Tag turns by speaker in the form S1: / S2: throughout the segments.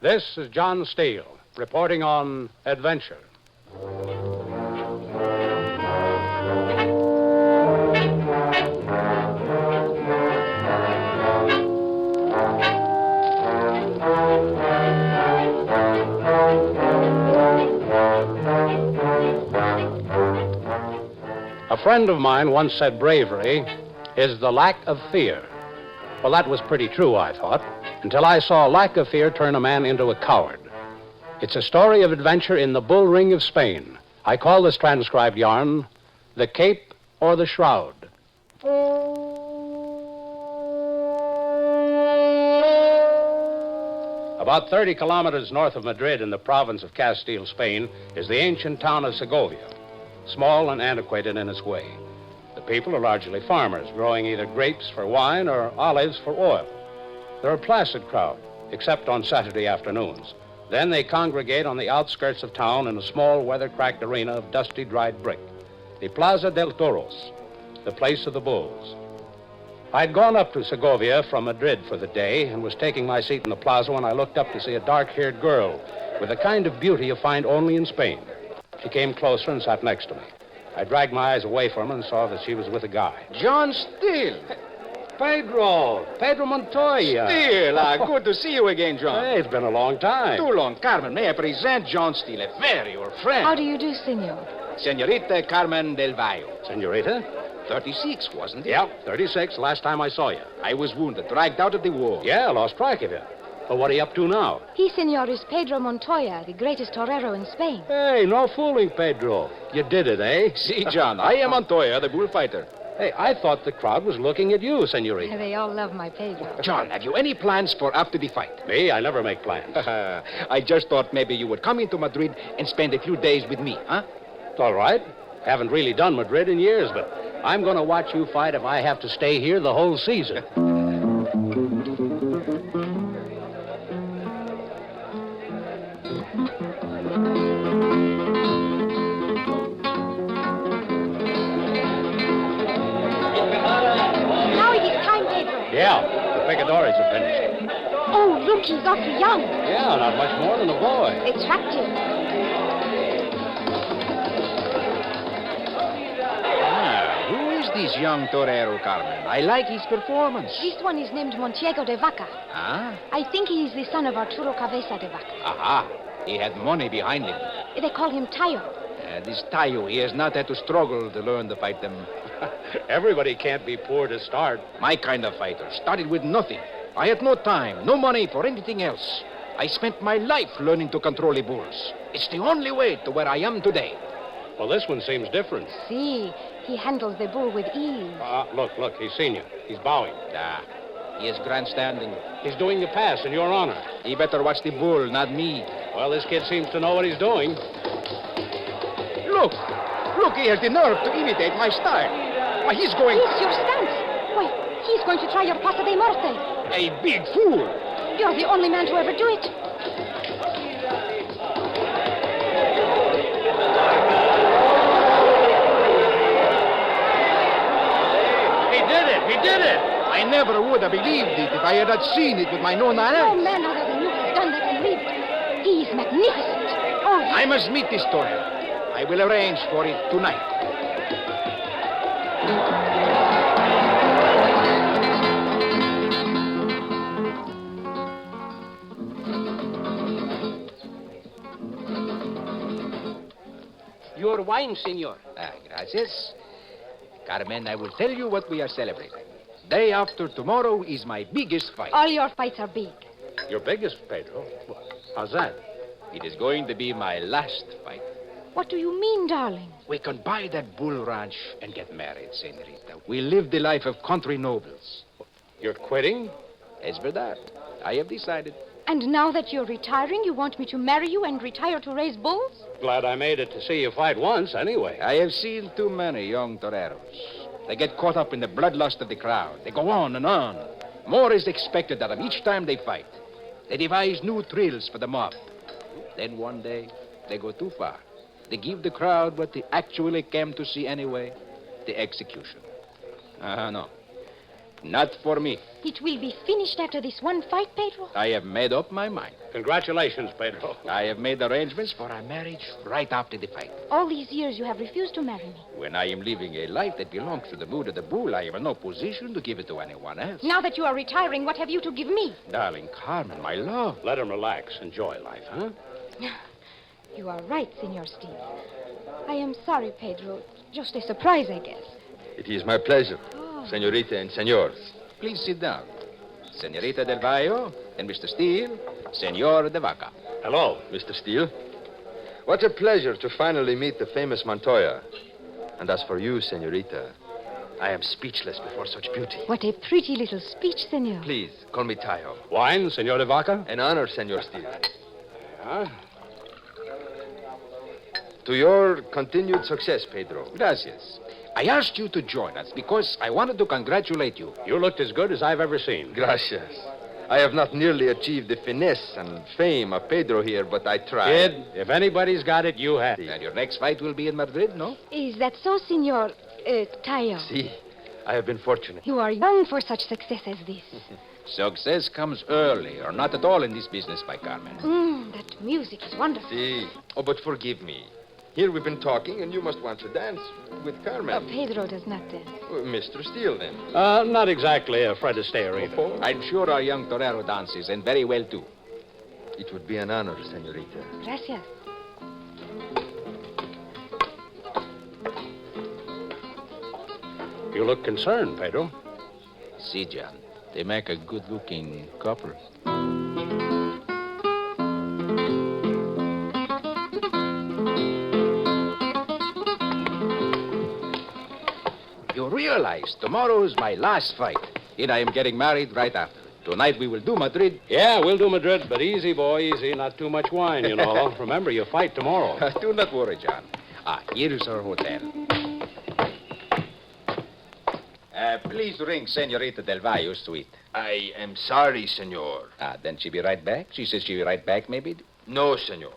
S1: This is John Steele, reporting on adventure. A friend of mine once said bravery is the lack of fear. Well, that was pretty true, I thought, until I saw lack of fear turn a man into a coward. It's a story of adventure in the bull ring of Spain. I call this transcribed yarn The Cape or the Shroud. About 30 kilometers north of Madrid in the province of Castile, Spain, is the ancient town of Segovia, small and antiquated in its way. The people are largely farmers, growing either grapes for wine or olives for oil. They're a placid crowd, except on Saturday afternoons. Then they congregate on the outskirts of town in a small, weather-cracked arena of dusty, dried brick, the Plaza del Toros, the place of the bulls. I'd gone up to Segovia from Madrid for the day and was taking my seat in the plaza when I looked up to see a dark-haired girl with the kind of beauty you find only in Spain. She came closer and sat next to me. I dragged my eyes away from her and saw that she was with a guy.
S2: John Steele.
S1: Pedro Montoya.
S2: Steele, good to see you again, John.
S1: Hey, it's been a long time.
S2: Too long. Carmen, may I present John Steele, a very old friend.
S3: How do you do, senor?
S2: Senorita Carmen del Valle.
S1: Senorita?
S2: 36, wasn't it?
S1: Yeah, 36, last time I saw you.
S2: I was wounded, dragged out of the war.
S1: Yeah, lost track of you. But what are you up to now?
S3: He, senor, is Pedro Montoya, the greatest torero in Spain.
S1: Hey, no fooling, Pedro. You did it, eh?
S2: See, John, I am Montoya, the bullfighter.
S1: Hey, I thought the crowd was looking at you, senorita.
S3: They all love my Pedro.
S2: John, have you any plans for after the fight?
S1: Me? I never make plans.
S2: I just thought maybe you would come into Madrid and spend a few days with me, huh?
S1: It's all right. Haven't really done Madrid in years, but I'm going to watch you fight if I have to stay here the whole season. Yeah, the picadores are finished.
S3: Oh, look, he's awfully young.
S1: Yeah, not much more than a boy.
S3: Attractive.
S2: Who is this young torero, Carmen? I like his performance.
S3: This one is named Montiego de Vaca.
S2: Ah?
S3: I think he is the son of Arturo Cabeza de Vaca.
S2: Aha. He had money behind him.
S3: They call him Tayo.
S2: This Tayo, he has not had to struggle to learn to fight them.
S1: Everybody can't be poor to start.
S2: My kind of fighter started with nothing. I had no time, no money for anything else. I spent my life learning to control the bulls. It's the only way to where I am today.
S1: Well, this one seems different.
S3: See, he handles the bull with ease.
S1: Look, he's seen you. He's bowing.
S2: He is grandstanding.
S1: He's doing the pass in your honor.
S2: He better watch the bull, not me.
S1: Well, this kid seems to know what he's doing.
S2: Look, he has the nerve to imitate my style. Why, he's going...
S3: Yes, your stance. Why, he's going to try your Pasa de Morte.
S2: A big fool.
S3: You're the only man to ever do it.
S1: He did it.
S2: I never would have believed it if I had not seen it with my own eyes.
S3: No man other than you has done that and lived. He is magnificent. Oh,
S2: I must meet this torero. I will arrange for it tonight.
S4: Your wine, senor.
S2: Gracias. Carmen, I will tell you what we are celebrating. Day after tomorrow is my biggest fight.
S3: all your fights are big.
S1: Your biggest, Pedro? How's that?
S2: It is going to be my last fight.
S3: What do you mean, darling?
S2: We can buy that bull ranch and get married, senorita. We live the life of country nobles.
S1: You're quitting?
S2: As for that, I have decided.
S3: And now that you're retiring, you want me to marry you and retire to raise bulls?
S1: Glad I made it to see you fight once, anyway.
S2: I have seen too many young toreros. They get caught up in the bloodlust of the crowd. They go on and on. More is expected of them each time they fight. They devise new thrills for the mob. Then one day, they go too far. They give the crowd what they actually came to see anyway, the execution. No. Not for me.
S3: It will be finished after this one fight, Pedro.
S2: I have made up my mind.
S1: Congratulations, Pedro.
S2: I have made arrangements for our marriage right after the fight.
S3: All these years you have refused to marry me.
S2: When I am living a life that belongs to the mood of the bull, I am in no position to give it to anyone else.
S3: Now that you are retiring, what have you to give me?
S2: Darling Carmen, my love.
S1: Let him relax. Enjoy life, huh?
S3: You are right, Senor Steele. I am sorry, Pedro. Just a surprise, I guess.
S5: It is my pleasure, Senorita and Senors.
S2: Please sit down. Senorita Del Valle and Mr. Steele, Senor de Vaca.
S1: Hello.
S5: Mr. Steele, what a pleasure to finally meet the famous Montoya. And as for you, Senorita, I am speechless before such beauty.
S3: What a pretty little speech, Senor.
S5: Please, call me Tayo.
S1: Wine, Senor de Vaca?
S5: An honor, Senor Steele.
S1: Huh?
S5: To your continued success, Pedro.
S2: Gracias. I asked you to join us because I wanted to congratulate you.
S1: You looked as good as I've ever seen.
S5: Gracias. I have not nearly achieved the finesse and fame of Pedro here, but I tried.
S1: Kid, if anybody's got it, you have.
S2: And your next fight will be in Madrid, no?
S3: Is that so, Senor Tayo?
S5: See, I have been fortunate.
S3: You are young for such success as this.
S2: Success comes early or not at all in this business, by Carmen.
S3: That music is wonderful.
S5: See. Oh, but forgive me. Here we've been talking, and you must want to dance with Carmen.
S3: Pedro does not dance.
S5: Mr. Steele, then.
S1: Not exactly a Fred Astaire either.
S5: Oh,
S2: I'm sure our young torero dances, and very well, too.
S5: it would be an honor, Senorita.
S3: Gracias.
S1: You look concerned, Pedro.
S2: See, John, they make a good-looking couple. You realize tomorrow is my last fight, and I am getting married right after. Tonight we will do Madrid.
S1: Yeah, we'll do Madrid, but easy, boy, easy. Not too much wine, you know. Remember, you fight tomorrow.
S2: Do not worry, John. Here's our hotel. Please ring Senorita Del Valle's suite.
S5: I am sorry, Senor.
S2: Then she be right back? She says she'll be right back, maybe?
S5: No, Senor.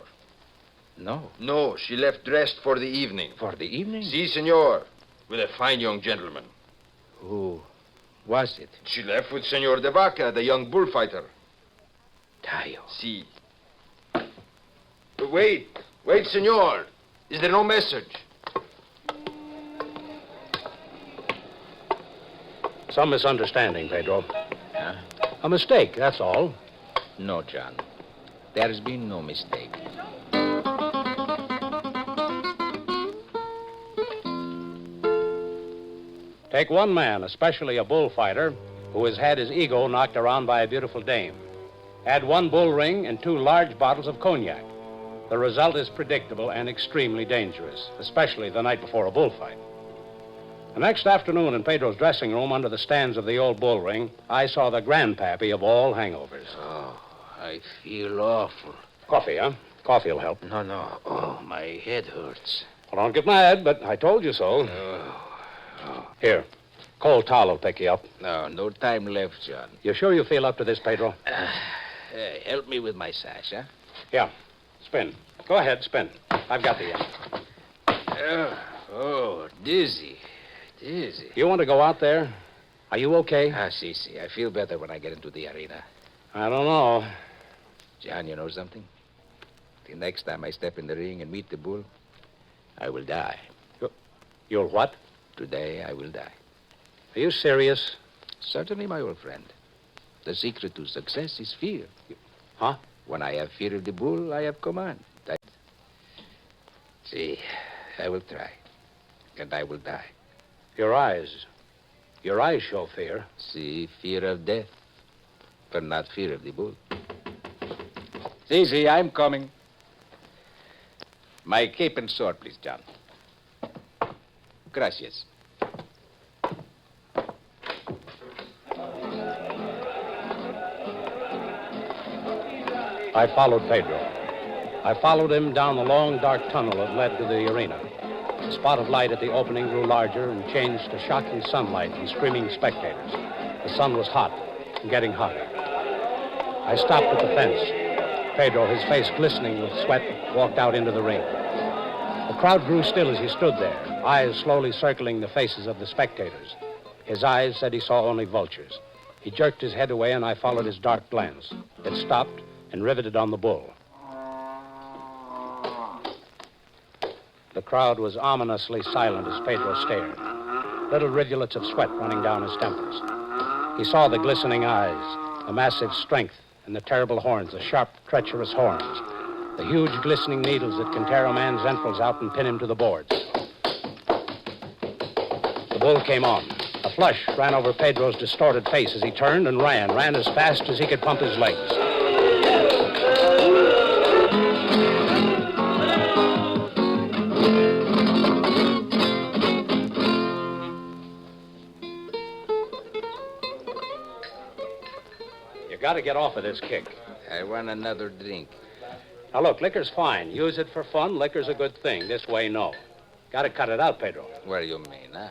S2: No.
S5: No, she left dressed for the evening.
S2: For the evening?
S5: Si, Senor. With a fine young gentleman.
S2: Who was it?
S5: She left with Senor de Vaca, the young bullfighter.
S2: Tayo.
S5: Si. Wait, Senor. Is there no message?
S1: Some misunderstanding, Pedro.
S2: Huh?
S1: A mistake, that's all.
S2: No, John. There has been no mistake.
S1: Take one man, especially a bullfighter, who has had his ego knocked around by a beautiful dame. Add one bull ring and 2 large bottles of cognac. The result is predictable and extremely dangerous, especially the night before a bullfight. The next afternoon in Pedro's dressing room under the stands of the old bull ring, I saw the grandpappy of all hangovers.
S2: Oh, I feel awful.
S1: Coffee, huh? Coffee will help.
S2: No. Oh, my head hurts.
S1: Well, don't get mad, but I told you so. Here, cold towel will pick you up.
S2: No time left, John.
S1: You sure you feel up to this, Pedro?
S2: Help me with my sash, huh?
S1: Yeah. Spin. Go ahead, spin. I've got the end.
S2: Dizzy.
S1: You want to go out there? Are you okay?
S2: See. I feel better when I get into the arena.
S1: I don't know.
S2: John, you know something? The next time I step in the ring and meet the bull, I will die.
S1: You'll what?
S2: Today, I will die.
S1: Are you serious?
S2: Certainly, my old friend. The secret to success is fear.
S1: Huh?
S2: When I have fear of the bull, I have command. See, I will try. And I will die.
S1: Your eyes show fear.
S2: See, fear of death, but not fear of the bull. See, I'm coming. My cape and sword, please, John. Gracias.
S1: I followed Pedro. I followed him down the long, dark tunnel that led to the arena. The spot of light at the opening grew larger and changed to shocking sunlight and screaming spectators. The sun was hot and getting hotter. I stopped at the fence. Pedro, his face glistening with sweat, walked out into the ring. The crowd grew still as he stood there, eyes slowly circling the faces of the spectators. His eyes said he saw only vultures. He jerked his head away, and I followed his dark glance. It stopped and riveted on the bull. The crowd was ominously silent as Pedro stared, little rivulets of sweat running down his temples. He saw the glistening eyes, the massive strength, and the terrible horns, the sharp, treacherous horns, the huge, glistening needles that can tear a man's entrails out and pin him to the boards. The bull came on. A flush ran over Pedro's distorted face as he turned and ran as fast as he could pump his legs. You got to get off of this kick.
S2: I want another drink.
S1: Now, look, liquor's fine. Use it for fun. Liquor's a good thing. This way, no. Got to cut it out, Pedro.
S2: What do you mean, huh?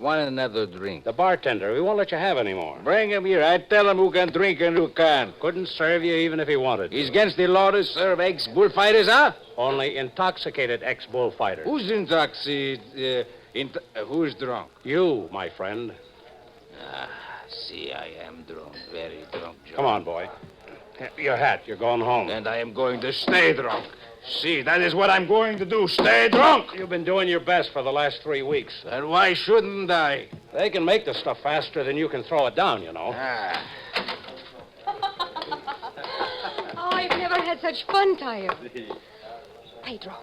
S2: Want another drink?
S1: The bartender, he won't let you have any more.
S2: Bring him here. I tell him who can drink and who can't.
S1: Couldn't serve you even if he wanted to.
S2: He's against the law to serve ex-bullfighters, huh?
S1: Only intoxicated ex-bullfighters.
S2: Who's intoxicated? Who's drunk?
S1: You, my friend.
S2: See, I am drunk. Very drunk, John.
S1: Come on, boy. Your hat. You're going home.
S2: And I am going to stay drunk. See, that is what I'm going to do. Stay drunk.
S1: You've been doing your best for the last 3 weeks.
S2: And why shouldn't I?
S1: They can make the stuff faster than you can throw it down, you know.
S3: Oh, I've never had such fun, Tayo. Pedro.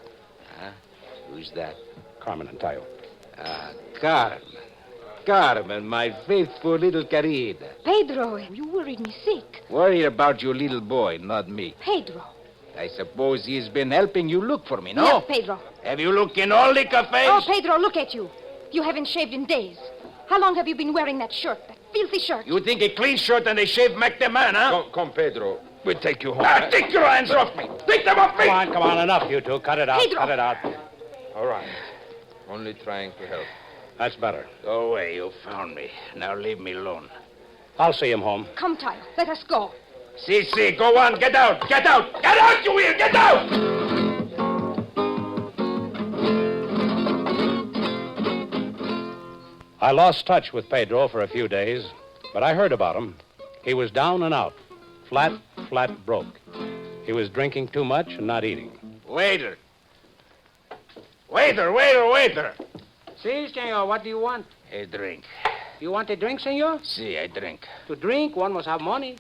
S2: Who's that?
S1: Carmen and Tayo.
S2: Carmen. Carmen, my faithful little querida.
S3: Pedro, you worried me sick.
S2: Worry about your little boy, not me.
S3: Pedro.
S2: I suppose he's been helping you look for me, no?
S3: Yes, Pedro.
S2: Have you looked in all the cafes?
S3: Oh, Pedro, look at you. You haven't shaved in days. How long have you been wearing that shirt, that filthy shirt?
S2: You think a clean shirt and a shaved make the man, huh?
S5: Come, Pedro. We'll take you home.
S2: Take your hands off me. Take them off me.
S1: Come on, enough, you two. Cut it out.
S3: Pedro.
S1: Cut it out.
S5: All right. Only trying to help.
S1: That's better.
S2: Go away. You found me. Now leave me alone.
S1: I'll see him home.
S3: Come, Tayo. Let us go.
S2: See, go on. Get out. Get out. Get out, you will. Get out.
S1: I lost touch with Pedro for a few days, but I heard about him. He was down and out. Flat broke. He was drinking too much and not eating.
S2: Waiter.
S4: Si, senor, what do you want?
S2: A drink.
S4: You want a drink, senor?
S2: Si, a drink.
S4: To drink, one must have money.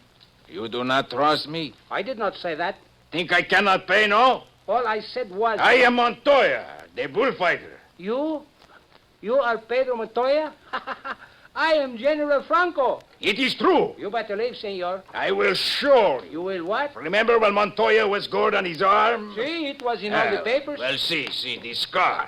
S2: You do not trust me?
S4: I did not say that.
S2: Think I cannot pay, no?
S4: All I said was...
S2: I am Montoya, the bullfighter.
S4: You? You are Pedro Montoya? I am General Franco.
S2: It is true.
S4: You better leave, senor.
S2: I will show you.
S4: You will what?
S2: Remember when Montoya was gored on his arm?
S4: See, it was in all the papers.
S2: Well, see, the scar.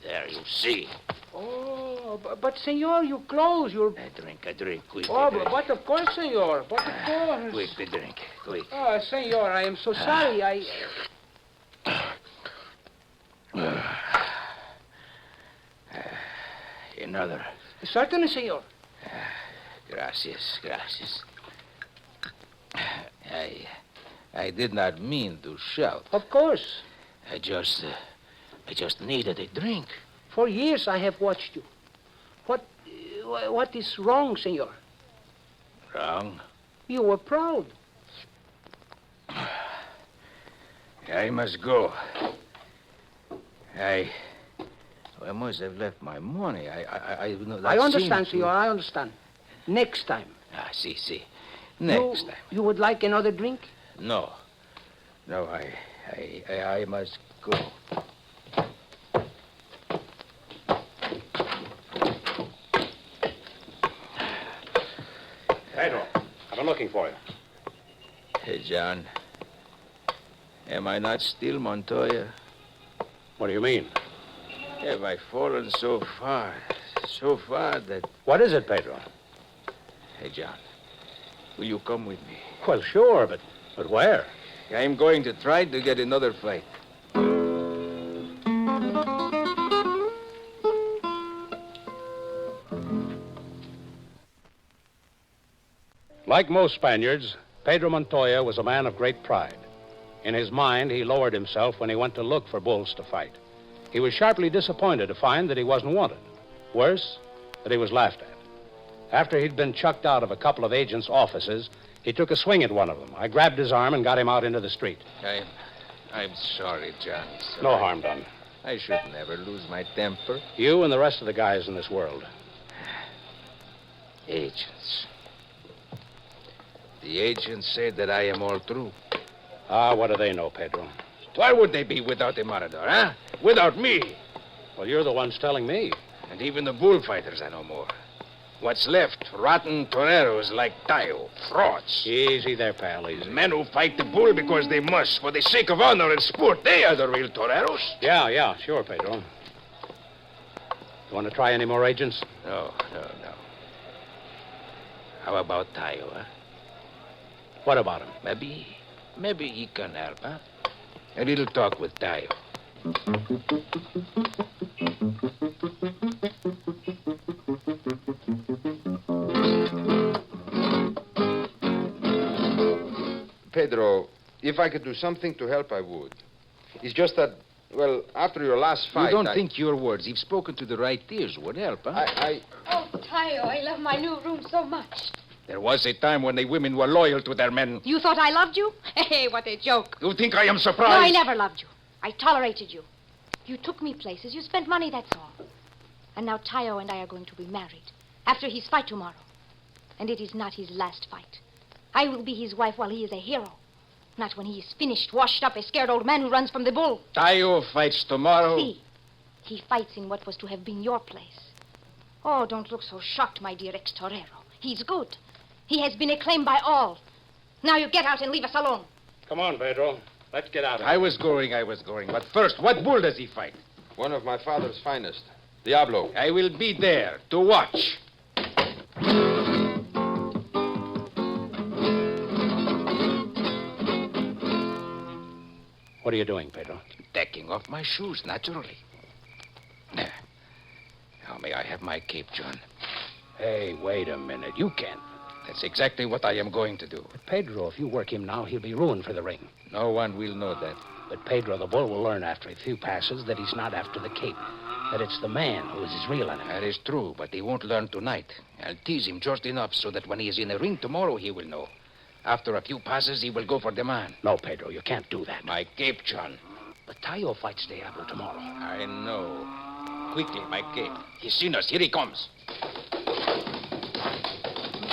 S2: There, you see.
S4: Oh, but senor, you close. You're...
S2: A drink, quick.
S4: Oh,
S2: drink.
S4: but of course, senor. But of course.
S2: Quick, the drink, quick.
S4: Oh, senor, I am so sorry.
S2: Another.
S4: Certainly, senor.
S2: Gracias. I did not mean to shout.
S4: Of course.
S2: I just needed a drink.
S4: For years I have watched you. What is wrong, senor?
S2: Wrong?
S4: You were proud.
S2: I must go. I must have left my money.
S4: I understand, senor. I understand. Next time.
S2: See. Next time.
S4: You would like another drink?
S2: No, I must go.
S1: Pedro, I've been looking for you.
S2: Hey, John. Am I not still Montoya?
S1: What do you mean?
S2: Have I fallen so far that...
S1: What is it, Pedro?
S2: Hey, John, will you come with me?
S1: Well, sure, but where?
S2: I'm going to try to get another fight.
S1: Like most Spaniards, Pedro Montoya was a man of great pride. In his mind, he lowered himself when he went to look for bulls to fight. He was sharply disappointed to find that he wasn't wanted. Worse, that he was laughed at. After he'd been chucked out of a couple of agents' offices, he took a swing at one of them. I grabbed his arm and got him out into the street.
S2: I'm sorry, John. Sorry.
S1: No harm done.
S2: I should never lose my temper.
S1: You and the rest of the guys in this world.
S2: Agents. The agents say that I am all through.
S1: What do they know, Pedro?
S2: Why would they be without the Matador, huh? Without me?
S1: Well, you're the ones telling me.
S2: And even the bullfighters I know more. What's left? Rotten toreros like Tayo. Frauds.
S1: Easy there, pal, easy.
S2: Men who fight the bull because they must, for the sake of honor and sport. They are the real toreros.
S1: Yeah, sure, Pedro. You want to try any more agents?
S2: No. How about Tayo, huh?
S1: What about him?
S2: Maybe he can help, huh? A little talk with Tayo.
S5: Pedro, if I could do something to help, I would. It's just that, well, after your last fight,
S2: You don't think your words, if spoken to the right ears, would help, huh?
S3: Oh, Tayo, I love my new room so much.
S2: There was a time when the women were loyal to their men.
S3: You thought I loved you? Hey, what a joke.
S2: You think I am
S3: No,
S2: surprised?
S3: I never loved you. I tolerated you. You took me places. You spent money, that's all. And now Tayo and I are going to be married after his fight tomorrow. And it is not his last fight. I will be his wife while he is a hero. Not when he is finished, washed up, a scared old man who runs from the bull.
S2: Tayo fights tomorrow.
S3: See, he fights in what was to have been your place. Oh, don't look so shocked, my dear ex-torero. He's good. He has been acclaimed by all. Now you get out and leave us alone.
S1: Come on, Pedro. Let's get out of here.
S2: I was going. But first, what bull does he fight?
S5: one of my father's finest, Diablo.
S2: I will be there to watch.
S1: What are you doing, Pedro?
S2: Taking off my shoes, naturally. Now, may I have my cape, John?
S1: Hey, wait a minute. You can't.
S2: That's exactly what I am going to do.
S1: But Pedro, if you work him now, he'll be ruined for the ring.
S2: No one will know that.
S1: But Pedro, the bull, will learn after a few passes that he's not after the cape. That it's the man who is his real enemy.
S2: That is true, but he won't learn tonight. I'll tease him just enough so that when he is in the ring tomorrow, he will know. After a few passes, he will go for the man.
S1: No, Pedro, you can't do that.
S2: My cape, John.
S1: But Tayo fights Diablo tomorrow.
S2: I know. Quickly, my cape. He's seen us. Here he comes.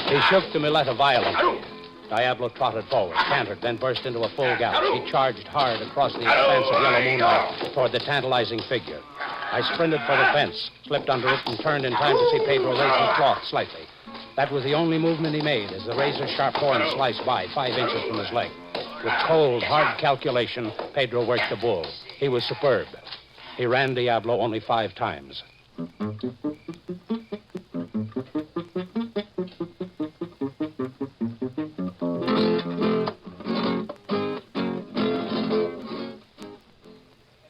S1: He shook the muleta violently. Diablo trotted forward, cantered, then burst into a full gallop. He charged hard across the expanse of yellow moonlight toward the tantalizing figure. I sprinted for the fence, slipped under it, and turned in time to see Pedro raise his cloth slightly. That was the only movement he made as the razor-sharp horn sliced by 5 inches from his leg. With cold, hard calculation, Pedro worked the bull. He was superb. He ran Diablo only 5 times.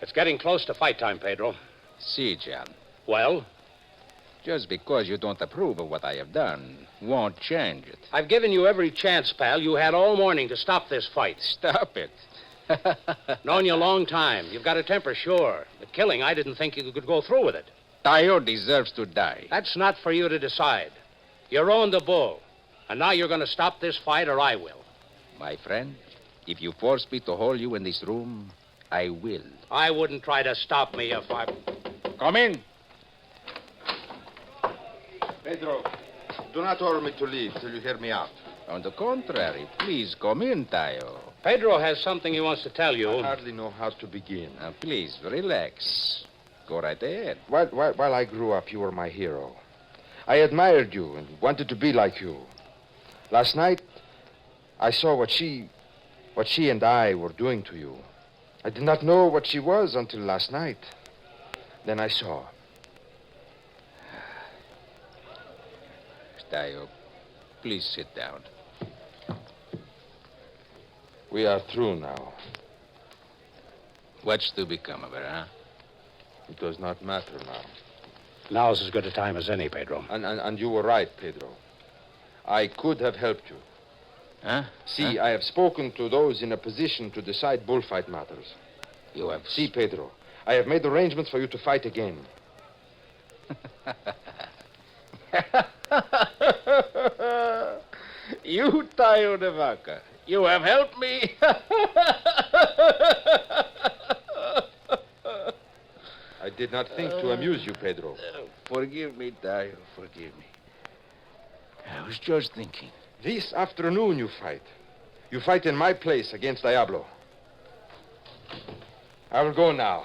S1: It's getting close to fight time, Pedro.
S2: See, John.
S1: Well?
S2: Just because you don't approve of what I have done won't change it.
S1: I've given you every chance, pal. You had all morning to stop this fight.
S2: Stop it.
S1: Known you a long time. You've got a temper, sure. But killing, I didn't think you could go through with it.
S2: Tayo deserves to die.
S1: That's not for you to decide. You own the bull. And now you're going to stop this fight or I will.
S2: My friend, if you force me to hold you in this room, I will.
S1: I wouldn't try to stop me if I...
S2: Come in.
S5: Pedro, do not order me to leave till you hear me out.
S2: On the contrary, please come in, Tayo.
S1: Pedro has something he wants to tell you.
S5: I hardly know how to begin.
S2: Now, please, relax. Go right ahead.
S5: While I grew up, you were my hero. I admired you and wanted to be like you. Last night, I saw what she and I were doing to you. I did not know what she was until last night. Then I saw.
S2: Tayo, please sit down.
S5: We are through now.
S2: What's to become of her, huh?
S5: It does not matter now.
S1: Now's as good a time as any, Pedro.
S5: And you were right, Pedro. I could have helped you.
S2: Huh?
S5: See, I have spoken to those in a position to decide bullfight matters.
S2: You have...
S5: See, Pedro, I have made arrangements for you to fight again.
S2: You, Tayo de Vaca, you have helped me.
S5: I did not think to amuse you, Pedro.
S2: Forgive me, Tayo, forgive me. I was just thinking.
S5: This afternoon you fight. You fight in my place against Diablo. I will go now,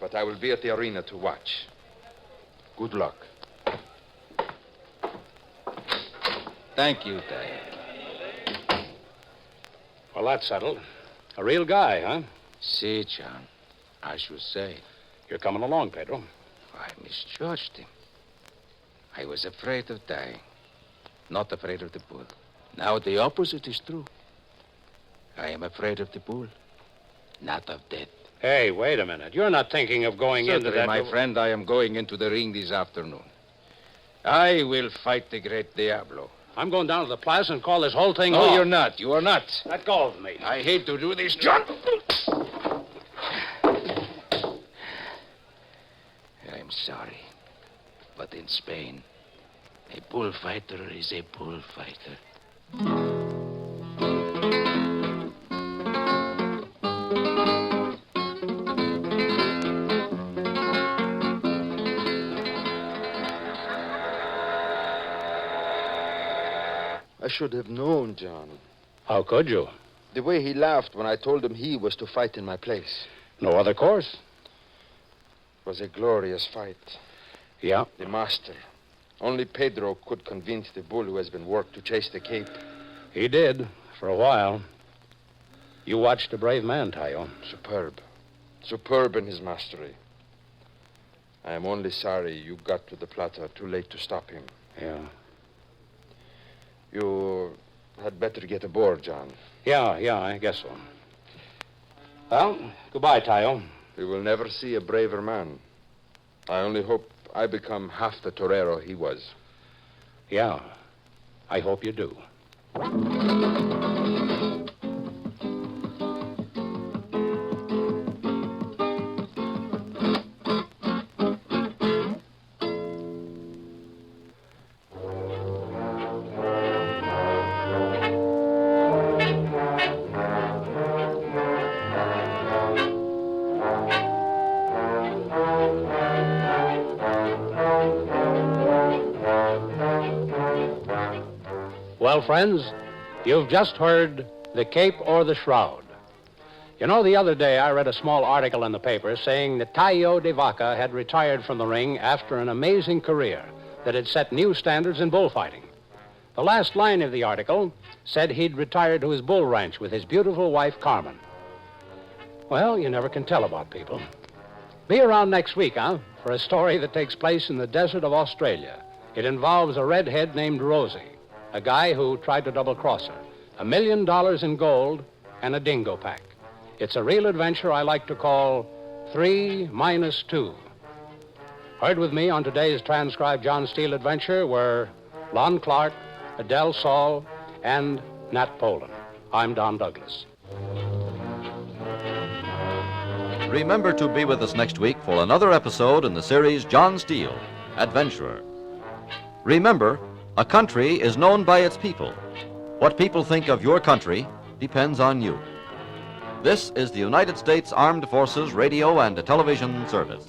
S5: but I will be at the arena to watch. Good luck.
S2: Thank you, Tayo.
S1: Well, that's settled. A real guy, huh?
S2: See, John, I should say.
S1: You're coming along, Pedro.
S2: I misjudged him. I was afraid of dying, not afraid of the bull. Now the opposite is true. I am afraid of the bull, not of death.
S1: Hey, wait a minute. You're not thinking of going into
S2: Certainly,
S1: that...
S2: my friend, I am going into the ring this afternoon. I will fight the great Diablo.
S1: I'm going down to the plaza and call this whole thing
S2: No,
S1: off.
S2: you're not. You are not.
S1: Let go of me.
S2: I hate to do this, John. I'm sorry, but in Spain, a bullfighter is a bullfighter.
S5: I should have known, John.
S1: How could you?
S5: The way he laughed when I told him he was to fight in my place.
S1: No other course.
S5: It was a glorious fight.
S1: Yeah.
S5: The master. Only Pedro could convince the bull who has been worked to chase the cape.
S1: He did, for a while. You watched a brave man, Tayo.
S5: Superb. Superb in his mastery. I am only sorry you got to the Plata too late to stop him.
S1: Yeah.
S5: You had better get aboard, John.
S1: Yeah, I guess so. Well, goodbye, Tayo.
S5: We will never see a braver man. I only hope I become half the torero he was.
S1: Yeah, I hope you do. Well, friends, you've just heard The Cape or the Shroud. You know, the other day I read a small article in the paper saying that Tayo de Vaca had retired from the ring after an amazing career that had set new standards in bullfighting. The last line of the article said he'd retired to his bull ranch with his beautiful wife, Carmen. Well, you never can tell about people. Be around next week, for a story that takes place in the desert of Australia. It involves a redhead named Rosie, a guy who tried to double-cross her, $1 million in gold, and a dingo pack. It's a real adventure I like to call 3 - 2. Heard with me on today's transcribed John Steele adventure were Lon Clark, Adele Saul, and Nat Poland. I'm Don Douglas.
S6: Remember to be with us next week for another episode in the series John Steele, Adventurer. Remember, a country is known by its people. What people think of your country depends on you. This is the United States Armed Forces Radio and Television Service.